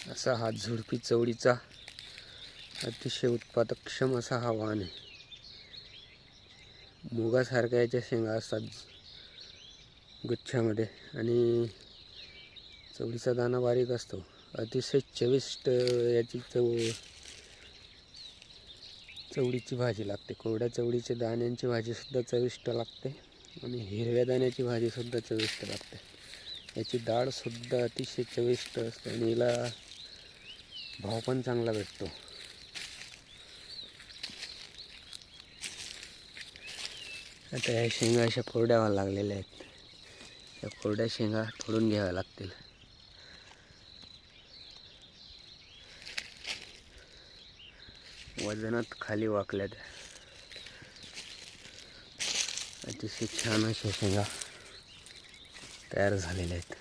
असा हा झुडपी चवळीचा अतिशय उत्पादकक्षम असा हा वाण आहे। मुगासारख्या याच्या शेंगा असतात गुच्छामध्ये आणि चवळीचा दाणा बारीक असतो। अतिशय चविष्ट याची चवळीची भाजी लागते। कोरड्या चवळीच्या दाण्यांची भाजीसुद्धा चविष्ट लागते आणि हिरव्या दाण्याची भाजीसुद्धा चविष्ट लागते। याची डाळसुद्धा अतिशय चविष्ट असते आणि याला भाव पण चांगला भेटतो। आता या शेंगा अशा कोरड्या व्हायला लागलेल्या आहेत। या कोरड्या शेंगा तोडून घ्याव्या लागतील। वजनात खाली वाकल्यात। अतिशय छान अशा शेंगा तयार झालेल्या आहेत।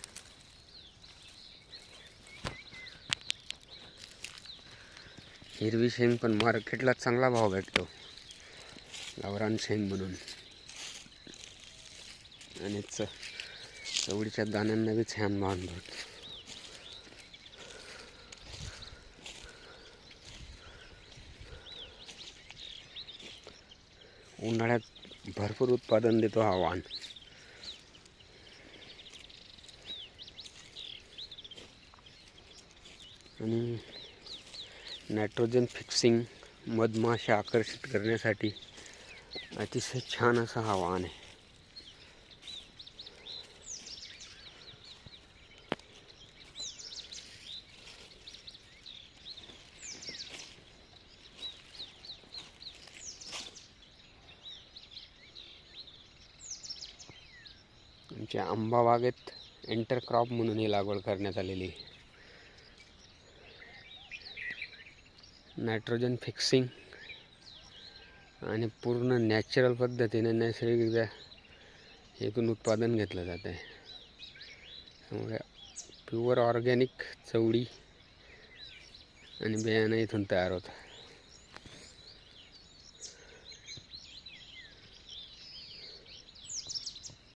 हिरवी शेंग पण मार्केटला चांगला भाव भेटतो गावरान शेंग म्हणून, आणि चवळीच्या दाण्यांना बी छान भाव भेटतो। उन्हाळ्यात भरपूर उत्पादन देतो हा वाण। आणि नायट्रोजन फिक्सिंग मधमाशा आकर्षित करण्यासाठी अतिशय छान असा हा वाण आहे। आमच्या आंबा बागेत इंटरक्रॉप म्हणून ही लागवड करण्यात आलेली आहे। नायट्रोजन फिक्सिंग आणि पूर्ण नॅचरल पद्धतीने नैसर्गिकरित्या यातून उत्पादन घेतलं जात आहे। त्यामुळे प्युअर ऑर्गॅनिक चवळी आणि बियाणं इथून तयार होतं।